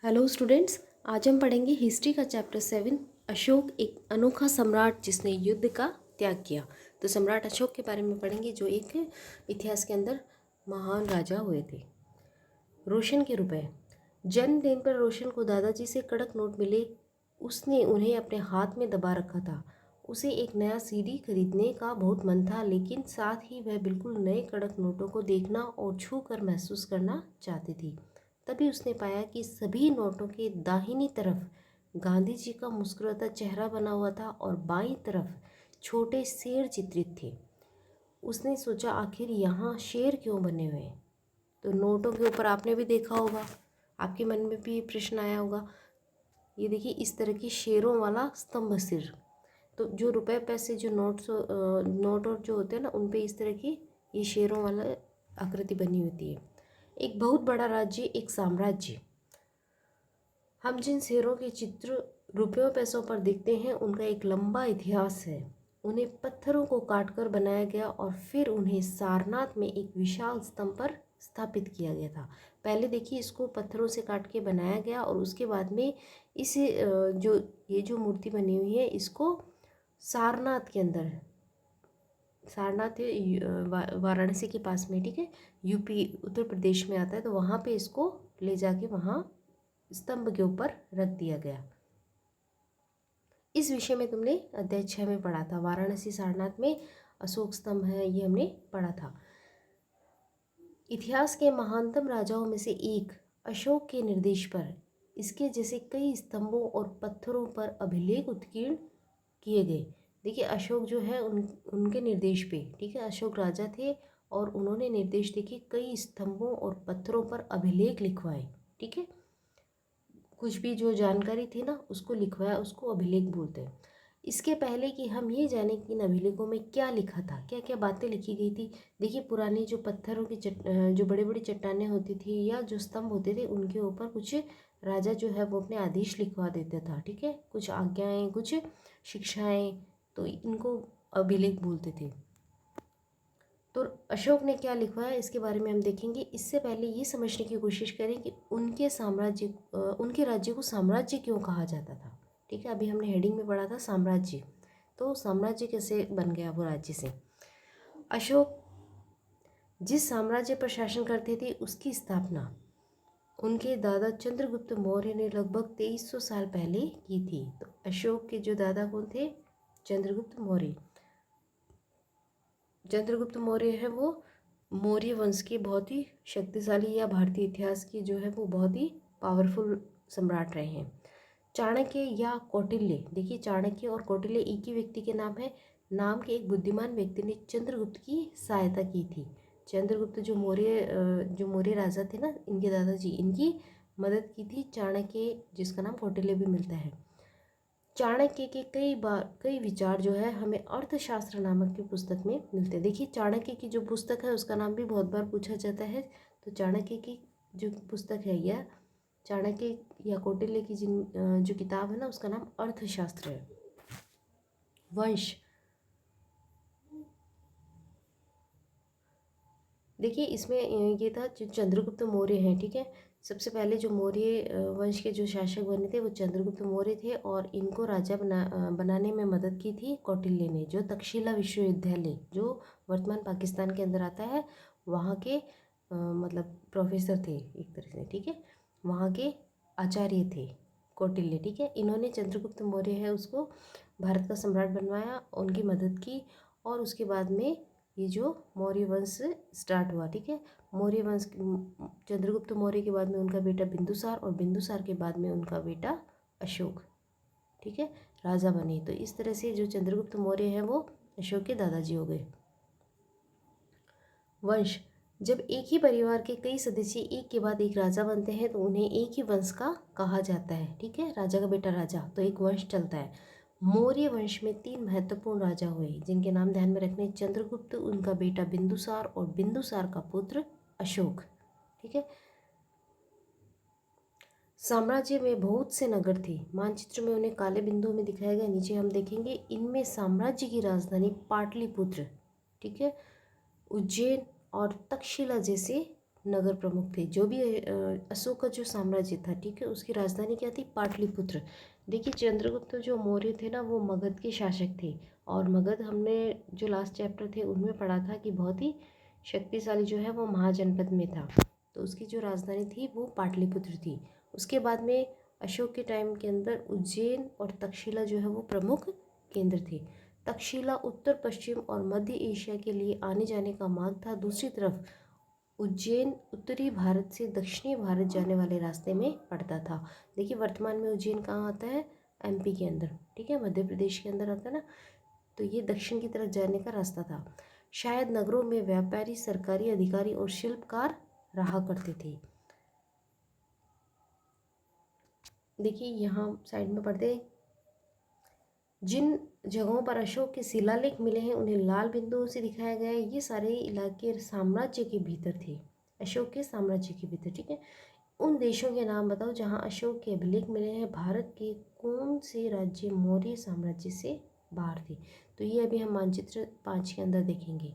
Hello students, आज हम पढ़ेंगे हिस्ट्री का चैप्टर 7। अशोक एक अनोखा सम्राट जिसने युद्ध का त्याग किया। तो सम्राट अशोक के बारे में पढ़ेंगे जो एक इतिहास के अंदर महान राजा हुए थे। रोशन के रुपए। जन्मदिन पर रोशन को दादाजी से कड़क नोट मिले। उसने उन्हें अपने हाथ में दबा रखा था। उसे एक नया सीडी खरीदने का बहुत मन था, लेकिन साथ ही वह बिल्कुल नए कड़क नोटों को देखना और छू कर महसूस करना चाहती थी। तभी उसने पाया कि सभी नोटों के दाहिनी तरफ गांधी जी का मुस्कुराता चेहरा बना हुआ था और बाईं तरफ छोटे शेर चित्रित थे। उसने सोचा, आखिर यहाँ शेर क्यों बने हुए हैं? तो नोटों के ऊपर आपने भी देखा होगा, आपके मन में भी प्रश्न आया होगा। ये देखिए, इस तरह की शेरों वाला स्तंभ सिर। तो जो रुपए पैसे जो नोट और जो होते हैं ना, उन पे इस तरह की ये शेरों वाला आकृति बनी होती है। एक बहुत बड़ा राज्य, एक साम्राज्य। हम जिन शेरों के चित्र रुपयों पैसों पर देखते हैं, उनका एक लंबा इतिहास है। उन्हें पत्थरों को काटकर बनाया गया और फिर उन्हें सारनाथ में एक विशाल स्तंभ पर स्थापित किया गया था। पहले देखिए, इसको पत्थरों से काट के बनाया गया और उसके बाद में इस जो मूर्ति बनी हुई है, इसको सारनाथ के अंदर, सारनाथ वाराणसी के पास में, ठीक है, यूपी उत्तर प्रदेश में आता है, तो वहाँ पे इसको ले जाके वहाँ स्तंभ के ऊपर रख दिया गया। इस विषय में तुमने अध्याय 6 में पढ़ा था। वाराणसी सारनाथ में अशोक स्तंभ है, ये हमने पढ़ा था। इतिहास के महानतम राजाओं में से एक अशोक के निर्देश पर इसके जैसे कई स्तंभों और पत्थरों पर अभिलेख उत्कीर्ण किए गए। देखिए, अशोक जो है उनके निर्देश पे, ठीक है, अशोक राजा थे और उन्होंने निर्देश देके कई स्तंभों और पत्थरों पर अभिलेख लिखवाए। ठीक है, कुछ भी जो जानकारी थी ना, उसको लिखवाया, उसको अभिलेख बोलते हैं। इसके पहले कि हम ये जाने कि इन अभिलेखों में क्या लिखा था, क्या क्या बातें लिखी गई थी। देखिए, पुरानी जो पत्थरों की जो बड़ी बड़ी चट्टानें होती थी या जो स्तंभ होते थे, उनके ऊपर कुछ राजा जो है वो अपने आदेश लिखवा देता था। ठीक है, कुछ आज्ञाएं, कुछ शिक्षाएं, तो इनको अभिलेख बोलते थे। तो अशोक ने क्या लिखवाया, इसके बारे में हम देखेंगे। इससे पहले ये समझने की कोशिश करें कि उनके राज्य को साम्राज्य क्यों कहा जाता था। ठीक है, अभी हमने हेडिंग में पढ़ा था साम्राज्य, तो साम्राज्य कैसे बन गया वो राज्य से। अशोक जिस साम्राज्य पर शासन करते थे, उसकी स्थापना उनके दादा चंद्रगुप्त मौर्य ने लगभग 2300 साल पहले की थी। तो अशोक के जो दादा कौन थे? चंद्रगुप्त मौर्य। चंद्रगुप्त मौर्य है वो मौर्य वंश के बहुत ही शक्तिशाली या भारतीय इतिहास की जो है वो बहुत ही पावरफुल सम्राट रहे हैं। चाणक्य या कौटिल्य, देखिए चाणक्य और कौटिल्य एक ही व्यक्ति के नाम है। नाम के एक बुद्धिमान व्यक्ति ने चंद्रगुप्त की सहायता की थी। चंद्रगुप्त जो मौर्य राजा थे ना, इनके दादाजी, इनकी मदद की थी चाणक्य, जिसका नाम कौटिल्य भी मिलता है। चाणक्य के कई विचार जो है हमें अर्थशास्त्र नामक की पुस्तक में मिलते हैं। देखिए, चाणक्य की जो पुस्तक है उसका नाम भी बहुत बार पूछा जाता है। तो चाणक्य की जो पुस्तक है, या चाणक्य या कौटिल्य की जो किताब है ना, उसका नाम अर्थशास्त्र है। वंश, देखिए इसमें ये था जो चंद्रगुप्त मौर्य हैं, ठीक है। सबसे पहले जो मौर्य वंश के जो शासक बने थे वो चंद्रगुप्त मौर्य थे, और इनको राजा बनाने में मदद की थी कौटिल्य ने, जो तक्षशिला विश्वविद्यालय जो वर्तमान पाकिस्तान के अंदर आता है, वहाँ के मतलब प्रोफेसर थे एक तरह से, ठीक है, वहाँ के आचार्य थे कौटिल्य। ठीक है, इन्होंने चंद्रगुप्त मौर्य है उसको भारत का सम्राट बनवाया, उनकी मदद की, और उसके बाद में ये जो मौर्य वंश स्टार्ट हुआ। ठीक है, मौर्य वंश, चंद्रगुप्त मौर्य के बाद में उनका बेटा बिंदुसार, और बिंदुसार के बाद में उनका बेटा अशोक, ठीक है, राजा बने। तो इस तरह से जो चंद्रगुप्त मौर्य है वो अशोक के दादाजी हो गए। वंश, जब एक ही परिवार के कई सदस्य एक के बाद एक राजा बनते हैं तो उन्हें एक ही वंश का कहा जाता है। ठीक है, राजा का बेटा राजा, तो एक वंश चलता है। मौर्य वंश में 3 महत्वपूर्ण राजा हुए जिनके नाम ध्यान में रखने: चंद्रगुप्त, उनका बेटा बिंदुसार, और बिंदुसार का पुत्र अशोक। ठीक है, साम्राज्य में बहुत से नगर थे। मानचित्र में उन्हें काले बिंदुओं में दिखाया गया, नीचे हम देखेंगे। इनमें साम्राज्य की राजधानी पाटलिपुत्र, ठीक है, उज्जैन और तक्षशिला जैसे नगर प्रमुख थे। जो भी अशोक का जो साम्राज्य था, ठीक है, उसकी राजधानी क्या थी? पाटलिपुत्र। देखिए चंद्रगुप्त जो मौर्य थे ना, वो मगध के शासक थे। और मगध हमने जो लास्ट चैप्टर थे उनमें पढ़ा था कि बहुत ही शक्तिशाली जो है वो महाजनपद में था। तो उसकी जो राजधानी थी वो पाटलिपुत्र थी। उसके बाद में अशोक के टाइम के अंदर उज्जैन और तक्षशिला जो है वो प्रमुख केंद्र थे। तक्षशिला उत्तर पश्चिम और मध्य एशिया के लिए आने जाने का मार्ग था। दूसरी तरफ उज्जैन उत्तरी भारत से दक्षिणी भारत जाने वाले रास्ते में पड़ता था। देखिए वर्तमान में उज्जैन कहाँ आता है? एमपी के अंदर, ठीक है, मध्य प्रदेश के अंदर आता है ना। तो ये दक्षिण की तरफ जाने का रास्ता था। शायद नगरों में व्यापारी, सरकारी अधिकारी और शिल्पकार रहा करते थे। देखिए यहाँ साइड में पढ़ते, जिन जगहों पर अशोक के शिलालेख मिले हैं उन्हें लाल बिंदुओं से दिखाया गया है। ये सारे इलाके साम्राज्य के भीतर थे, अशोक के साम्राज्य के भीतर, ठीक है। उन देशों के नाम बताओ जहाँ अशोक के अभिलेख मिले हैं। भारत के कौन से राज्य मौर्य साम्राज्य से बाहर थे? तो ये अभी हम मानचित्र 5 के अंदर देखेंगे।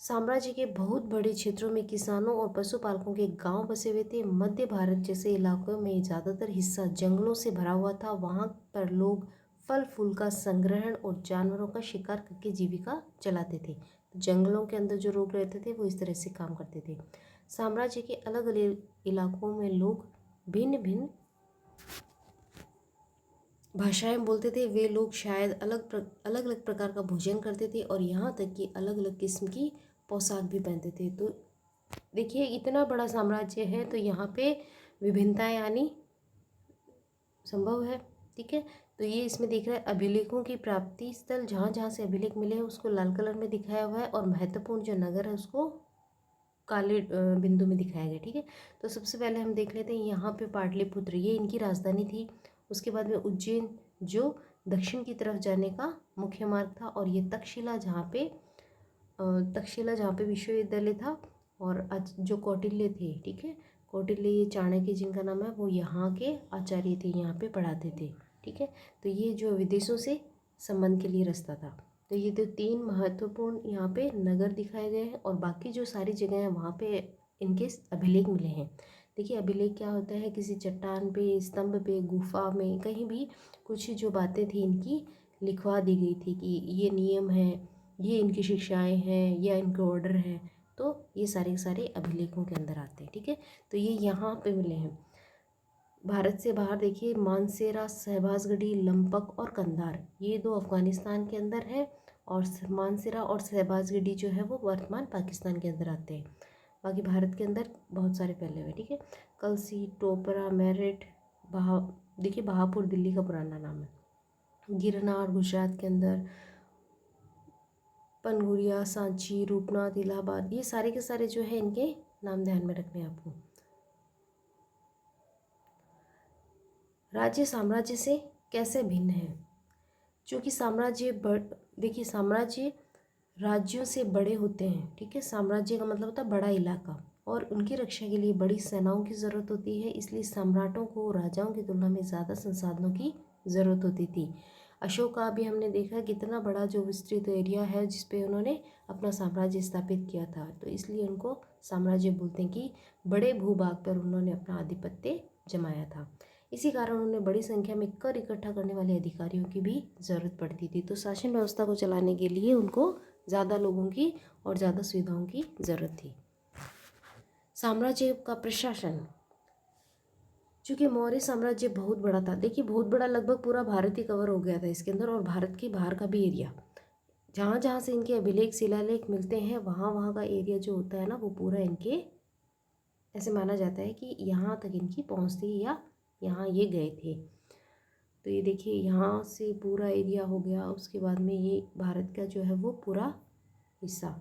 साम्राज्य के बहुत बड़े क्षेत्रों में किसानों और पशुपालकों के गांव बसे हुए थे। मध्य भारत जैसे इलाकों में ज़्यादातर हिस्सा जंगलों से भरा हुआ था। वहां पर लोग फल फूल का संग्रहण और जानवरों का शिकार करके जीविका चलाते थे। जंगलों के अंदर जो लोग रहते थे वो इस तरह से काम करते थे। साम्राज्य के अलग अलग इलाकों में लोग भिन्न भिन्न भाषाएं बोलते थे। वे लोग शायद अलग अलग प्रकार का भोजन करते थे और यहाँ तक कि अलग अलग किस्म की पोशाक भी पहनते थे। तो देखिए इतना बड़ा साम्राज्य है तो यहाँ पे विभिन्नताएं आनी संभव है, ठीक है। तो ये इसमें दिख रहा है अभिलेखों की प्राप्ति स्थल, जहाँ जहाँ से अभिलेख मिले हैं उसको लाल कलर में दिखाया हुआ है और महत्वपूर्ण जो नगर है उसको काले बिंदु में दिखाया गया, ठीक है। तो सबसे पहले हम देख लेते हैं यहाँ पे पाटलिपुत्र, ये इनकी राजधानी थी। उसके बाद में उज्जैन जो दक्षिण की तरफ जाने का मुख्य मार्ग था, और ये तक्षशिला जहाँ पे विश्वविद्यालय था, और जो कौटिल्य थे, ठीक है, कौटिल्य ये चाणक्य जिनका नाम है वो यहाँ के आचार्य थे, यहाँ पे पढ़ाते थे, ठीक है। तो ये जो विदेशों से संबंध के लिए रास्ता था। तो ये तो 3 महत्वपूर्ण यहाँ पे नगर दिखाए गए हैं और बाकी जो सारी जगह हैं वहाँ पे इनके अभिलेख मिले हैं। देखिए अभिलेख क्या होता है? किसी चट्टान पे, स्तंभ पे, गुफा में, कहीं भी कुछ जो बातें थी इनकी लिखवा दी गई थी कि ये नियम है, ये इनकी शिक्षाएं हैं या इनके ऑर्डर हैं। तो ये सारे के सारे अभिलेखों के अंदर आते हैं, ठीक है। तो ये यहाँ पे मिले हैं। भारत से बाहर देखिए मानसेरा, शहबाजगढ़ी, लंपक और कंधार, ये 2 अफगानिस्तान के अंदर है और मानसेरा और शहबाजगढ़ी जो है वो वर्तमान पाकिस्तान के अंदर आते हैं। बाकी भारत के अंदर बहुत सारे फैले हुए, ठीक है। कलसी, टोपरा, मेरठ, देखिए बहापुर दिल्ली का पुराना नाम है। गिरनार गुजरात के अंदर, पनगुरिया, सांची, रूपनाथ, इलाहाबाद, ये सारे के सारे जो है इनके नाम ध्यान में रखने हैं आपको। राज्य साम्राज्य से कैसे भिन्न है? क्योंकि देखिए साम्राज्य राज्यों से बड़े होते हैं, ठीक है। साम्राज्य का मतलब होता है बड़ा इलाका, और उनकी रक्षा के लिए बड़ी सेनाओं की ज़रूरत होती है। इसलिए सम्राटों को राजाओं की तुलना में ज़्यादा संसाधनों की ज़रूरत होती थी। अशोक का भी हमने देखा कितना बड़ा जो विस्तृत एरिया है जिस पे उन्होंने अपना साम्राज्य स्थापित किया था, तो इसलिए उनको साम्राज्य बोलते हैं कि बड़े भूभाग पर उन्होंने अपना आधिपत्य जमाया था। इसी कारण उन्हें बड़ी संख्या में कर इकट्ठा करने वाले अधिकारियों की भी ज़रूरत पड़ती थी। तो शासन व्यवस्था को चलाने के लिए उनको ज़्यादा लोगों की और ज़्यादा सुविधाओं की ज़रूरत थी। साम्राज्य का प्रशासन, चूँकि मौर्य साम्राज्य बहुत बड़ा था, देखिए बहुत बड़ा, लगभग पूरा भारत ही कवर हो गया था इसके अंदर, और भारत के बाहर का भी एरिया, जहाँ जहाँ से इनके अभिलेख शिलालेख मिलते हैं वहाँ वहाँ का एरिया जो होता है ना वो पूरा इनके, ऐसे माना जाता है कि यहाँ तक इनकी पहुँच थी या यहाँ ये गए थे। तो ये देखिए यहाँ से पूरा एरिया हो गया। उसके बाद में ये भारत का जो है वो पूरा हिस्सा,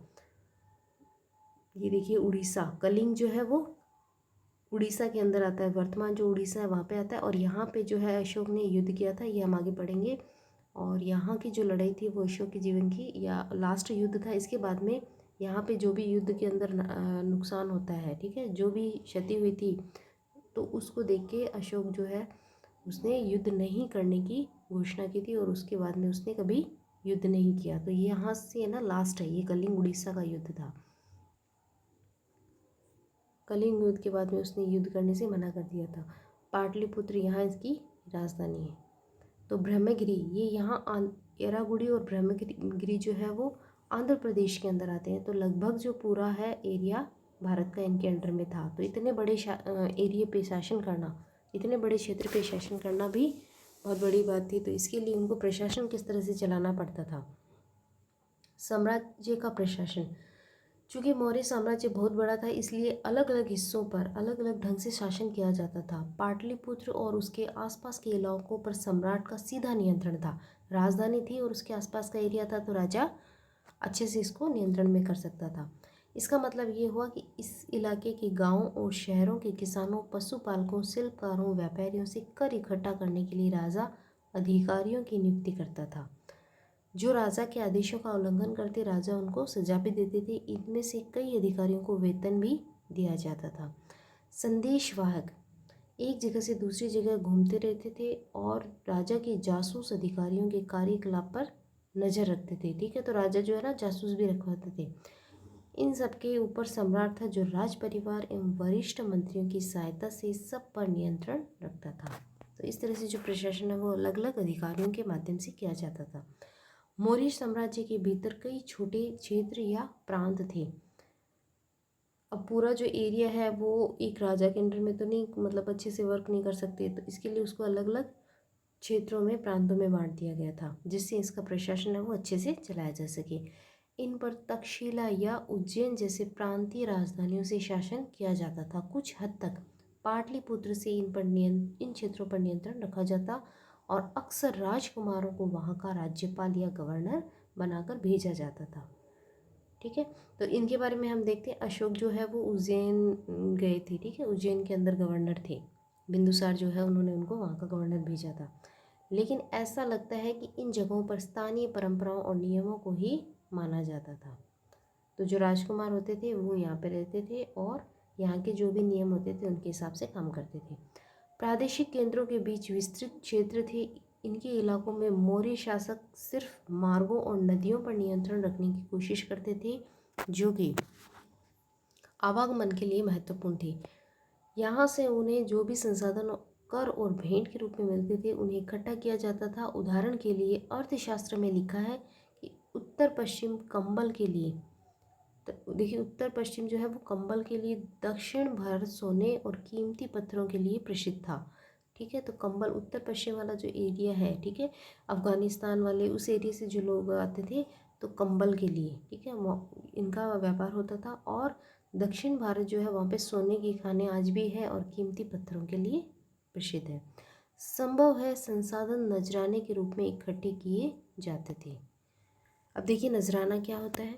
ये देखिए उड़ीसा, कलिंग जो है वो उड़ीसा के अंदर आता है, वर्तमान जो उड़ीसा है वहाँ पे आता है। और यहाँ पे जो है अशोक ने युद्ध किया था, ये हम आगे पढ़ेंगे। और यहाँ की जो लड़ाई थी वो अशोक के जीवन की या लास्ट युद्ध था। इसके बाद में यहाँ पे जो भी युद्ध के अंदर नुकसान होता है, ठीक है, जो भी क्षति हुई थी, तो उसको देख के अशोक जो है उसने युद्ध नहीं करने की घोषणा की थी और उसके बाद में उसने कभी युद्ध नहीं किया। तो ये यहाँ से ना लास्ट है, ये कलिंग उड़ीसा का युद्ध था। कलिंग युद्ध के बाद में उसने युद्ध करने से मना कर दिया था। पाटलिपुत्र यहाँ इसकी राजधानी है। तो ब्रह्मगिरी ये यहाँ येरागुड़ी और ब्रह्मगिरी जो है वो आंध्र प्रदेश के अंदर आते हैं। तो लगभग जो पूरा है एरिया भारत का इनके अंडर में था। तो इतने बड़े एरिया पे शासन करना, इतने बड़े क्षेत्र पे शासन करना भी बहुत बड़ी बात थी। तो इसके लिए उनको प्रशासन किस तरह से चलाना पड़ता था। साम्राज्य का प्रशासन, चूँकि मौर्य साम्राज्य बहुत बड़ा था इसलिए अलग अलग हिस्सों पर अलग अलग ढंग से शासन किया जाता था। पाटलिपुत्र और उसके आसपास के इलाकों पर सम्राट का सीधा नियंत्रण था। राजधानी थी और उसके आसपास का एरिया था, तो राजा अच्छे से इसको नियंत्रण में कर सकता था। इसका मतलब ये हुआ कि इस इलाके के गांवों और शहरों के किसानों, पशुपालकों, शिल्पकारों, व्यापारियों से कर इकट्ठा करने के लिए राजा अधिकारियों की नियुक्ति करता था। जो राजा के आदेशों का उल्लंघन करते राजा उनको सजा भी देते थे। इनमें से कई अधिकारियों को वेतन भी दिया जाता था। संदेशवाहक एक जगह से दूसरी जगह घूमते रहते थे और राजा के जासूस अधिकारियों के कार्यकलाप पर नज़र रखते थे। ठीक है, तो राजा जो है ना जासूस भी रखवाते थे। इन सब के ऊपर सम्राट था जो राज परिवार एवं वरिष्ठ मंत्रियों की सहायता से सब पर नियंत्रण रखता था। तो इस तरह से जो प्रशासन है वो अलग अलग अधिकारियों के माध्यम से किया जाता था। मौर्य साम्राज्य के भीतर कई छोटे क्षेत्र या प्रांत थे। अब पूरा जो एरिया है वो एक राजा के अंडर में तो नहीं, मतलब अच्छे से वर्क नहीं कर सकते, तो इसके लिए उसको अलग अलग क्षेत्रों में, प्रांतों में बांट दिया गया था, जिससे इसका प्रशासन है वो अच्छे से चलाया जा सके। इन पर तक्षशिला या उज्जैन जैसे प्रांतीय राजधानियों से शासन किया जाता था। कुछ हद तक पाटलिपुत्र से इन क्षेत्रों पर नियंत्रण रखा जाता और अक्सर राजकुमारों को वहाँ का राज्यपाल या गवर्नर बनाकर भेजा जाता था। ठीक है, तो इनके बारे में हम देखते हैं। अशोक जो है वो उज्जैन गए थे। ठीक है, उज्जैन के अंदर गवर्नर थे। बिंदुसार जो है उन्होंने उनको वहाँ का गवर्नर भेजा था। लेकिन ऐसा लगता है कि इन जगहों पर स्थानीय परंपराओं और नियमों को ही माना जाता था। तो जो राजकुमार होते थे वो यहाँ पे रहते थे और यहाँ के जो भी नियम होते थे उनके हिसाब से काम करते थे। प्रादेशिक केंद्रों के बीच विस्तृत क्षेत्र थे। इनके इलाकों में मौर्य शासक सिर्फ मार्गों और नदियों पर नियंत्रण रखने की कोशिश करते थे, जो कि आवागमन के लिए महत्वपूर्ण थे। यहाँ से उन्हें जो भी संसाधन कर और भेंट के रूप में मिलते थे उन्हें इकट्ठा किया जाता था। उदाहरण के लिए अर्थशास्त्र में लिखा है कि उत्तर पश्चिम कंबल के लिए, तो देखिए उत्तर पश्चिम जो है वो कंबल के लिए, दक्षिण भारत सोने और कीमती पत्थरों के लिए प्रसिद्ध था। ठीक है, तो कंबल उत्तर पश्चिम वाला जो एरिया है, ठीक है, अफगानिस्तान वाले उस एरिया से जो लोग आते थे तो कंबल के लिए, ठीक है, इनका व्यापार होता था। और दक्षिण भारत जो है वहाँ पे सोने की खानें आज भी है और कीमती पत्थरों के लिए प्रसिद्ध है। संभव है संसाधन नजराने के रूप में इकट्ठे किए जाते थे। अब देखिए नजराना क्या होता है।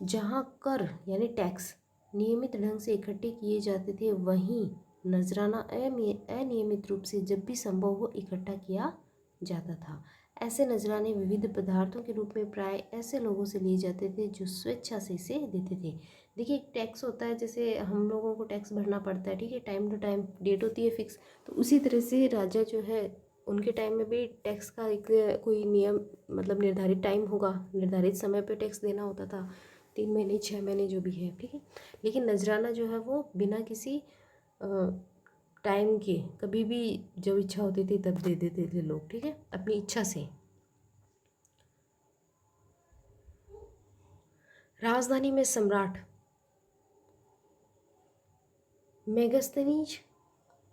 जहाँ कर यानी टैक्स नियमित ढंग से इकट्ठे किए जाते थे, वहीं नजराना अनियमित रूप से जब भी संभव हो इकट्ठा किया जाता था। ऐसे नजराने विविध पदार्थों के रूप में प्राय ऐसे लोगों से लिए जाते थे जो स्वेच्छा से इसे देते थे। देखिए एक टैक्स होता है, जैसे हम लोगों को टैक्स भरना पड़ता है, ठीक है, टाइम टू टाइम डेट होती है फिक्स, तो उसी तरह से राजा जो है उनके टाइम में भी टैक्स का एक कोई नियम, मतलब निर्धारित टाइम होगा, निर्धारित समय पे टैक्स देना होता था, 3 महीने 6 महीने जो भी है, ठीक है। लेकिन नजराना जो है वो बिना किसी टाइम के कभी भी जब इच्छा होती थी तब दे देते थे लोग, ठीक है, अपनी इच्छा से। राजधानी में सम्राट मेगास्थनीज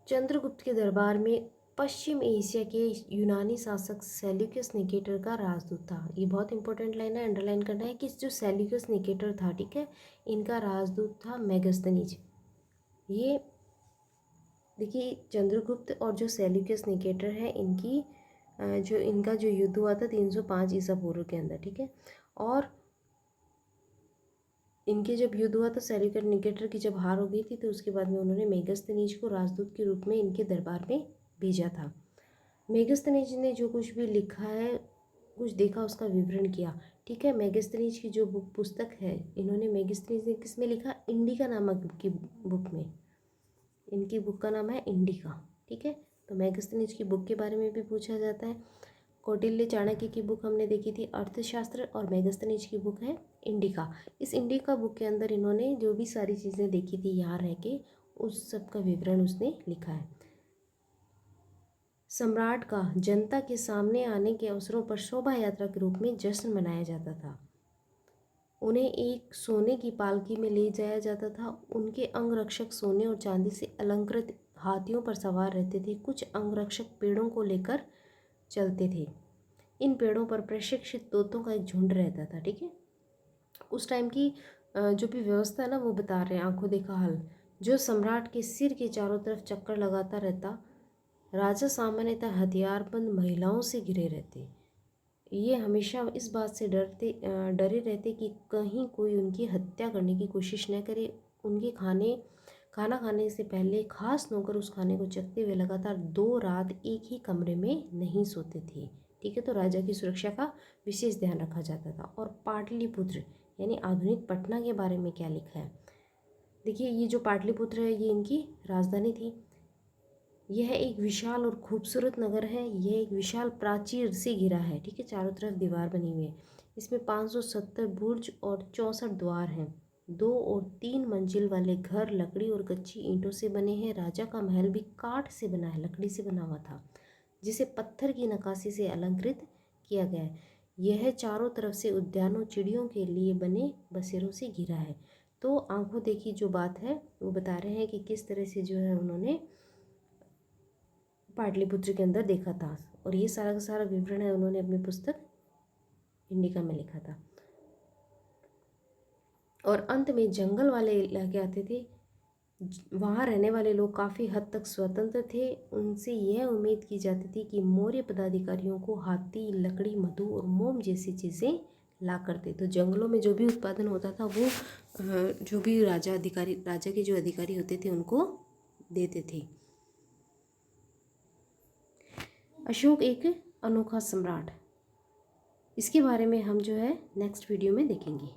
चंद्रगुप्त के दरबार में पश्चिम एशिया के यूनानी शासक सेल्यूकस निकेटर का राजदूत था। ये बहुत इंपॉर्टेंट लाइन है, अंडरलाइन करना है कि जो सेल्यूकस निकेटर था, ठीक है, इनका राजदूत था मेगास्थनीज। ये देखिए चंद्रगुप्त और जो सेल्यूकस निकेटर है इनकी इनका जो युद्ध हुआ था 305 ईसा पूर्व के अंदर, ठीक है, और इनके जब युद्ध हुआ तो सेल्यूकस निकेटर की जब हार हो गई थी तो उसके बाद में उन्होंने मेगास्थनीज को राजदूत के रूप में इनके दरबार में भेजा था। मेगास्थनीज ने जो कुछ भी लिखा है, कुछ देखा, उसका विवरण किया, ठीक है। मेगास्थनीज की जो पुस्तक है, इन्होंने मेगास्थनीज ने किस में लिखा, इंडिका नामक की बुक में। इनकी बुक का नाम है इंडिका, ठीक है। तो मेगास्थनीज की बुक के बारे में भी पूछा जाता है। कौटिल्य चाणक्य की बुक हमने देखी थी अर्थशास्त्र, और मेगास्थनीज की बुक है इंडिका। इस इंडिका बुक के अंदर इन्होंने जो भी सारी चीज़ें देखी थी यहाँ रह के उस सब का विवरण उसने लिखा है। सम्राट का जनता के सामने आने के अवसरों पर शोभा यात्रा के रूप में जश्न मनाया जाता था। उन्हें एक सोने की पालकी में ले जाया जाता था। उनके अंगरक्षक सोने और चांदी से अलंकृत हाथियों पर सवार रहते थे। कुछ अंगरक्षक पेड़ों को लेकर चलते थे। इन पेड़ों पर प्रशिक्षित तोतों का एक झुंड रहता था। ठीक है, उस टाइम की जो भी व्यवस्था है ना वो बता रहे हैं, आंखों देखा हाल। जो सम्राट के सिर के चारों तरफ चक्कर लगाता रहता। राजा सामान्यतः हथियारबंद महिलाओं से घिरे रहते। ये हमेशा इस बात से डरे रहते कि कहीं कोई उनकी हत्या करने की कोशिश न करे। उनके खाना खाने से पहले खास नौकर उस खाने को चखते हुए लगातार 2 रात एक ही कमरे में नहीं सोते थे। ठीक है, तो राजा की सुरक्षा का विशेष ध्यान रखा जाता था। और पाटलिपुत्र यानी आधुनिक पटना के बारे में क्या लिखा है, देखिए। ये जो पाटलिपुत्र है ये इनकी राजधानी थी। यह एक विशाल और खूबसूरत नगर है। यह एक विशाल प्राचीर से घिरा है। ठीक है, चारों तरफ दीवार बनी हुई है। इसमें 570 बुर्ज और 64 द्वार हैं। 2 और 3 मंजिल वाले घर लकड़ी और कच्ची ईंटों से बने हैं। राजा का महल भी काठ से बना है, लकड़ी से बना हुआ था, जिसे पत्थर की नक्काशी से अलंकृत किया गया है। यह चारों तरफ से उद्यानों, चिड़ियों के लिए बने बसेरों से घिरा है। तो आंखों देखी जो बात है वो बता रहे हैं कि किस तरह से जो है उन्होंने पाटलिपुत्र के अंदर देखा था। और ये सारा का सारा विवरण है उन्होंने अपनी पुस्तक इंडिका में लिखा था। और अंत में जंगल वाले इलाके आते थे। वहाँ रहने वाले लोग काफ़ी हद तक स्वतंत्र थे। उनसे यह उम्मीद की जाती थी कि मौर्य पदाधिकारियों को हाथी, लकड़ी, मधु और मोम जैसी चीज़ें ला करते। तो जंगलों में जो भी उत्पादन होता था वो जो भी राजा के जो अधिकारी होते थे उनको देते थे। अशोक एक अनोखा सम्राट, इसके बारे में हम जो है नेक्स्ट वीडियो में देखेंगे।